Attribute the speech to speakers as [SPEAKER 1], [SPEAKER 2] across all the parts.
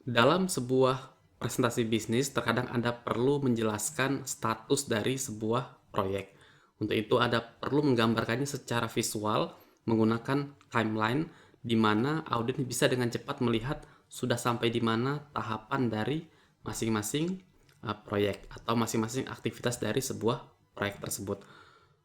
[SPEAKER 1] Dalam sebuah presentasi bisnis, terkadang Anda perlu menjelaskan status dari sebuah proyek. Untuk itu, Anda perlu menggambarkannya secara visual menggunakan timeline, di mana audit bisa dengan cepat melihat sudah sampai di mana tahapan dari masing-masing proyek atau masing-masing aktivitas dari sebuah proyek tersebut.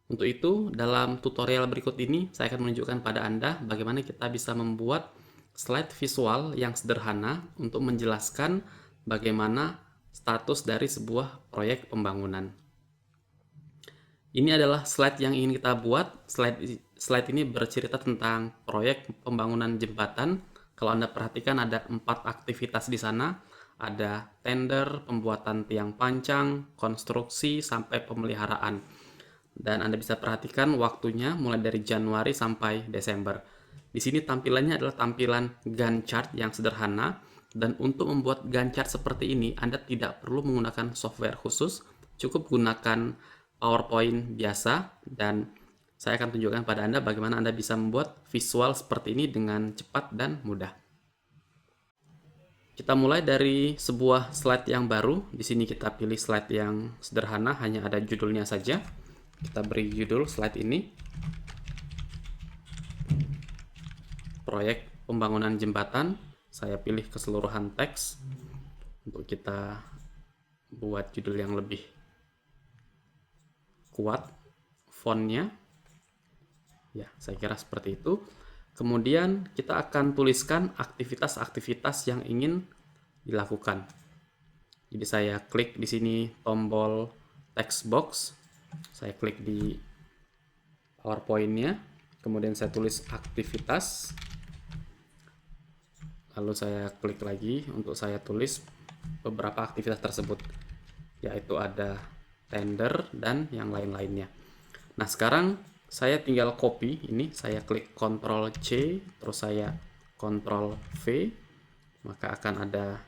[SPEAKER 1] Untuk itu, dalam tutorial berikut ini, saya akan menunjukkan pada Anda bagaimana kita bisa membuat slide visual yang sederhana untuk menjelaskan bagaimana status dari sebuah proyek pembangunan. Ini adalah slide yang ingin kita buat. Slide ini bercerita tentang proyek pembangunan jembatan. Kalau Anda perhatikan ada 4 aktivitas di sana. Ada tender, pembuatan tiang pancang, konstruksi, sampai pemeliharaan. Dan Anda bisa perhatikan waktunya mulai dari Januari sampai Desember. Di sini tampilannya adalah tampilan Gantt chart yang sederhana, dan untuk membuat Gantt chart seperti ini Anda tidak perlu menggunakan software khusus, cukup gunakan PowerPoint biasa, dan saya akan tunjukkan pada Anda bagaimana Anda bisa membuat visual seperti ini dengan cepat dan mudah. Kita mulai dari sebuah slide yang baru. Di sini kita pilih slide yang sederhana, hanya ada judulnya saja. Kita beri judul slide ini, proyek pembangunan jembatan. Saya pilih keseluruhan teks untuk kita buat judul yang lebih kuat fontnya. Ya, saya kira seperti itu. Kemudian kita akan tuliskan aktivitas-aktivitas yang ingin dilakukan. Jadi saya klik di sini tombol text box. Saya klik di PowerPoint-nya. Kemudian saya tulis aktivitas. Lalu saya klik lagi untuk saya tulis beberapa aktivitas tersebut, yaitu ada tender dan yang lain-lainnya. Nah, sekarang saya tinggal copy ini. Saya klik Ctrl C, terus saya Ctrl V, maka akan ada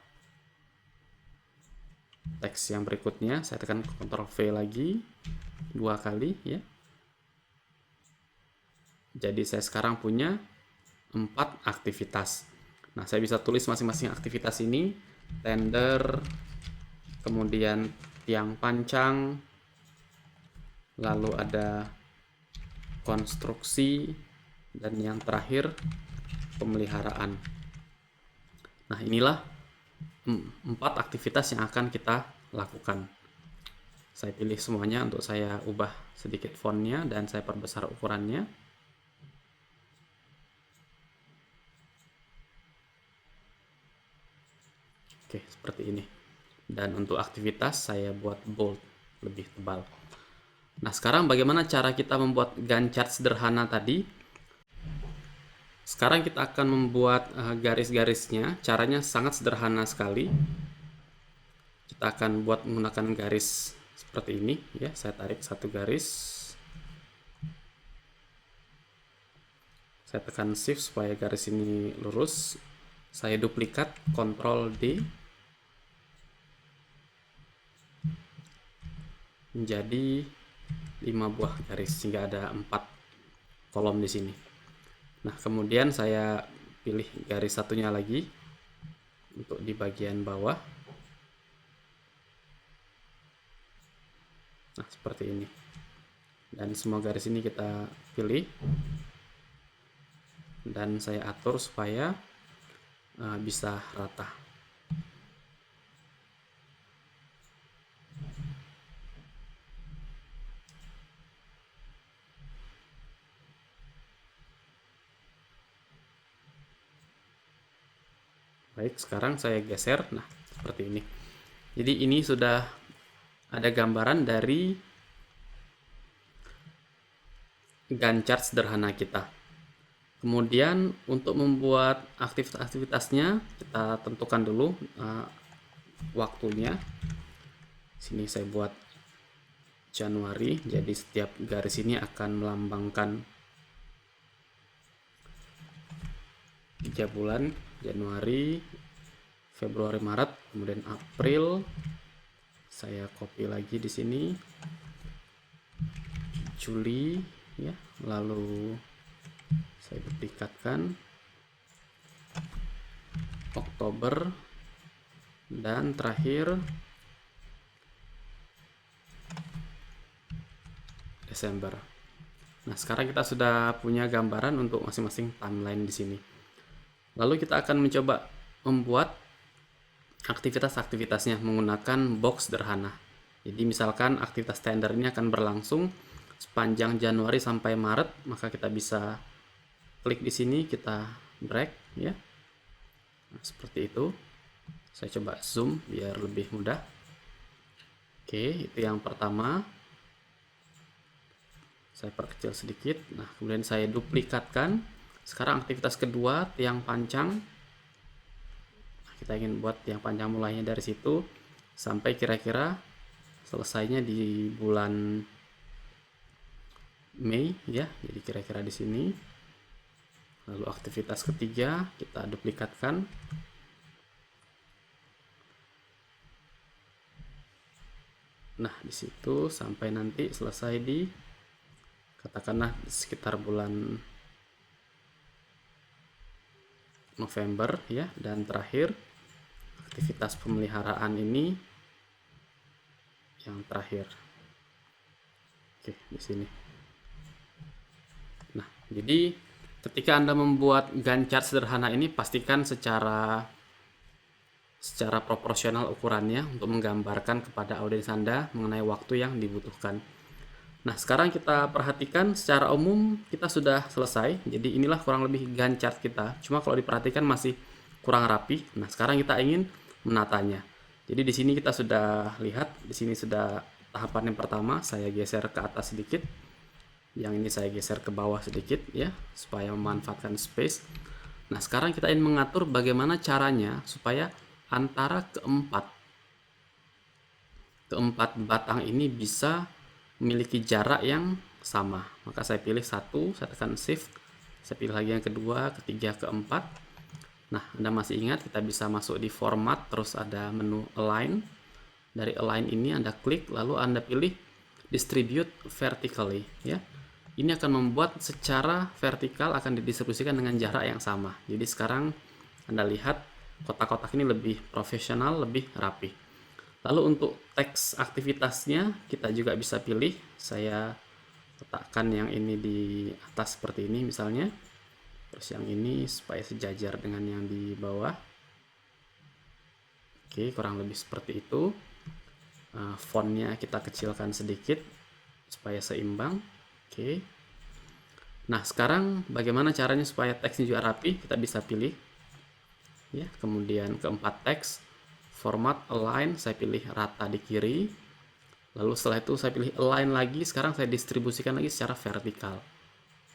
[SPEAKER 1] teks yang berikutnya. Saya tekan Ctrl V lagi 2 kali ya. Jadi saya sekarang punya 4 aktivitas. Nah, saya bisa tulis masing-masing aktivitas ini, tender, kemudian tiang pancang, lalu ada konstruksi, dan yang terakhir pemeliharaan. Nah, inilah 4 aktivitas yang akan kita lakukan. Saya pilih semuanya untuk saya ubah sedikit fontnya dan saya perbesar ukurannya. Oke, seperti ini. Dan untuk aktivitas saya buat bold, lebih tebal. Nah, sekarang bagaimana cara kita membuat Gantt chart sederhana tadi? Sekarang kita akan membuat garis-garisnya. Caranya sangat sederhana sekali. Kita akan buat menggunakan garis seperti ini ya. Saya tarik satu garis. Saya tekan shift supaya garis ini lurus. Saya duplikat, Ctrl D. Menjadi 5 buah garis sehingga ada 4 kolom di sini. Nah, kemudian saya pilih garis satunya lagi untuk di bagian bawah. Nah, seperti ini. Dan semua garis ini kita pilih dan saya atur supaya bisa rata. Baik, sekarang saya geser. Nah, seperti ini. Jadi ini sudah ada gambaran dari Gantt chart sederhana kita. Kemudian untuk membuat aktivitas-aktivitasnya kita tentukan dulu waktunya. Sini saya buat Januari. Jadi setiap garis ini akan melambangkan 3 bulan, Januari, Februari, Maret, kemudian April. Saya copy lagi di sini. Juli ya, lalu saya duplikatkan Oktober, dan terakhir Desember. Nah, sekarang kita sudah punya gambaran untuk masing-masing timeline di sini. Lalu kita akan mencoba membuat aktivitas-aktivitasnya menggunakan box sederhana. Jadi misalkan aktivitas tender ini akan berlangsung sepanjang Januari sampai Maret, maka kita bisa klik di sini, kita drag ya. Nah, seperti itu. Saya coba zoom biar lebih mudah. Oke, itu yang pertama. Saya perkecil sedikit. Nah, kemudian saya duplikatkan. Sekarang aktivitas kedua, tiang pancang. Nah, kita ingin buat tiang pancang mulainya dari situ sampai kira-kira selesainya di bulan Mei ya. Jadi kira-kira di sini. Lalu aktivitas ketiga kita duplikatkan. Nah, di situ sampai nanti selesai di katakanlah sekitar bulan November ya, dan terakhir aktivitas pemeliharaan ini yang terakhir. Oke, di sini. Nah, jadi ketika Anda membuat Gantt chart sederhana ini, pastikan secara proporsional ukurannya untuk menggambarkan kepada audiens Anda mengenai waktu yang dibutuhkan. Nah, sekarang kita perhatikan secara umum kita sudah selesai. Jadi inilah kurang lebih Gantt chart kita. Cuma kalau diperhatikan masih kurang rapi. Nah, sekarang kita ingin menatanya. Jadi di sini kita sudah lihat, di sini sudah tahapan yang pertama, saya geser ke atas sedikit. Yang ini saya geser ke bawah sedikit ya, supaya memanfaatkan space. Nah, sekarang kita ingin mengatur bagaimana caranya supaya antara keempat batang ini bisa memiliki jarak yang sama. Maka saya pilih satu, saya tekan shift, saya pilih lagi yang kedua, ketiga, keempat. Nah, Anda masih ingat kita bisa masuk di format, terus ada menu align. Dari align ini Anda klik, lalu Anda pilih distribute vertically ya. Ini akan membuat secara vertikal akan didistribusikan dengan jarak yang sama. Jadi sekarang Anda lihat kotak-kotak ini lebih profesional, lebih rapi. Lalu untuk teks aktivitasnya kita juga bisa pilih. Saya letakkan yang ini di atas seperti ini misalnya. Terus yang ini supaya sejajar dengan yang di bawah. Oke, kurang lebih seperti itu. Fontnya kita kecilkan sedikit supaya seimbang. Oke. Nah, sekarang bagaimana caranya supaya teksnya juga rapi? Kita bisa pilih ya. Kemudian keempat teks, format align, saya pilih rata di kiri. Lalu setelah itu saya pilih align lagi, sekarang saya distribusikan lagi secara vertikal.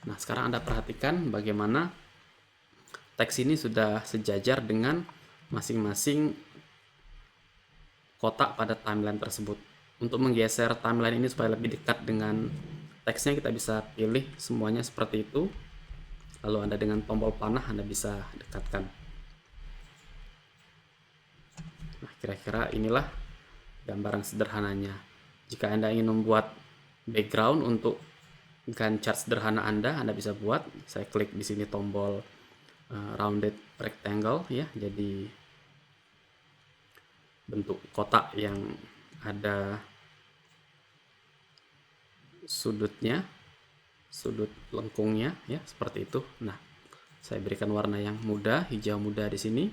[SPEAKER 1] Nah, sekarang Anda perhatikan bagaimana teks ini sudah sejajar dengan masing-masing kotak pada timeline tersebut. Untuk menggeser timeline ini supaya lebih dekat dengan teksnya, kita bisa pilih semuanya seperti itu. Lalu Anda dengan tombol panah Anda bisa dekatkan. Nah, kira-kira inilah gambaran sederhananya. Jika Anda ingin membuat background untuk Gantt chart sederhana Anda bisa buat. Saya klik di sini tombol rounded rectangle ya. Jadi bentuk kotak yang ada sudutnya, sudut lengkungnya ya, seperti itu. Nah, saya berikan warna yang muda, hijau muda di sini.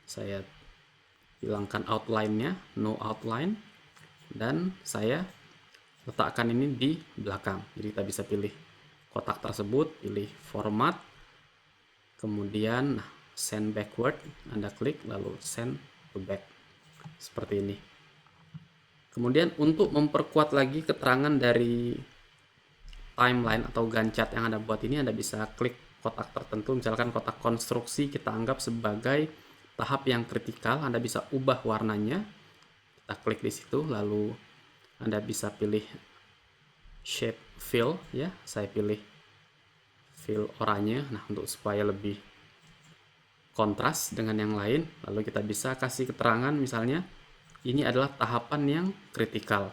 [SPEAKER 1] Saya hilangkan outline-nya, no outline, dan saya letakkan ini di belakang. Jadi kita bisa pilih kotak tersebut, pilih format, kemudian send backward, Anda klik lalu send to back seperti ini. Kemudian untuk memperkuat lagi keterangan dari timeline atau Gantt chart yang Anda buat ini, Anda bisa klik kotak tertentu, misalkan kotak konstruksi kita anggap sebagai tahap yang kritikal. Anda bisa ubah warnanya, kita klik di situ, lalu Anda bisa pilih shape fill ya, saya pilih fill oranye. Nah, untuk supaya lebih kontras dengan yang lain, lalu kita bisa kasih keterangan misalnya ini adalah tahapan yang kritikal.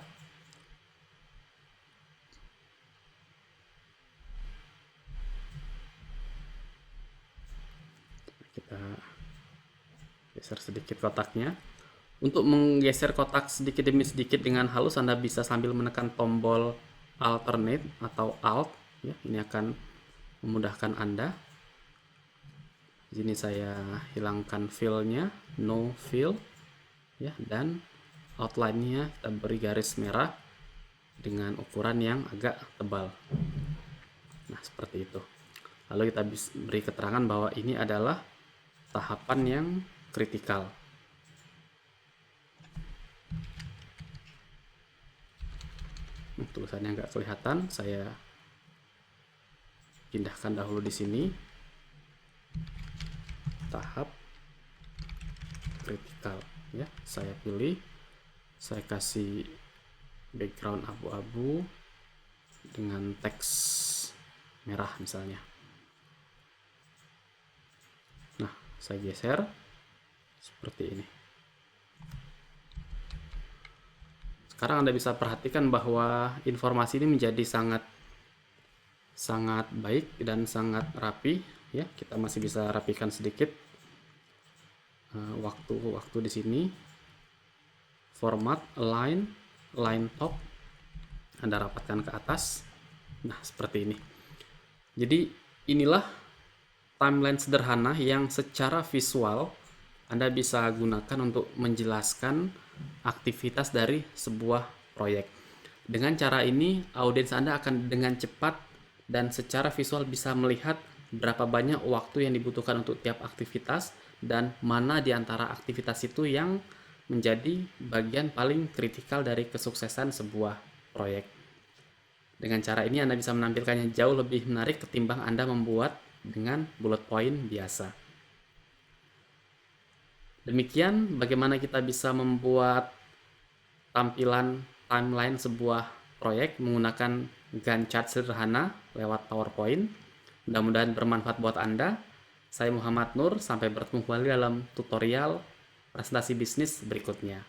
[SPEAKER 1] Kita Geser sedikit kotaknya. Untuk menggeser kotak sedikit demi sedikit dengan halus, Anda bisa sambil menekan tombol alternate atau alt ya. Ini akan memudahkan Anda. Di sini saya hilangkan fill-nya, no fill ya, dan outline-nya kita beri garis merah dengan ukuran yang agak tebal. Nah, seperti itu. Lalu kita bisa beri keterangan bahwa ini adalah tahapan yang kritikal. Tulisannya nggak kelihatan, saya pindahkan dahulu di sini. Tahap kritikal ya, saya pilih, saya kasih background abu-abu dengan teks merah misalnya. Nah, saya geser seperti ini. Sekarang Anda bisa perhatikan bahwa informasi ini menjadi sangat baik dan sangat rapi ya. Kita masih bisa rapikan sedikit waktu di sini. Format, align, line top Anda rapatkan ke atas. Nah, seperti ini. Jadi inilah timeline sederhana yang secara visual Anda bisa gunakan untuk menjelaskan aktivitas dari sebuah proyek. Dengan cara ini, audiens Anda akan dengan cepat dan secara visual bisa melihat berapa banyak waktu yang dibutuhkan untuk tiap aktivitas dan mana di antara aktivitas itu yang menjadi bagian paling kritikal dari kesuksesan sebuah proyek. Dengan cara ini Anda bisa menampilkannya jauh lebih menarik ketimbang Anda membuat dengan bullet point biasa. Demikian bagaimana kita bisa membuat tampilan timeline sebuah proyek menggunakan Gantt chart sederhana lewat PowerPoint. Mudah-mudahan bermanfaat buat Anda. Saya Muhammad Nur, sampai bertemu kembali dalam tutorial presentasi bisnis berikutnya.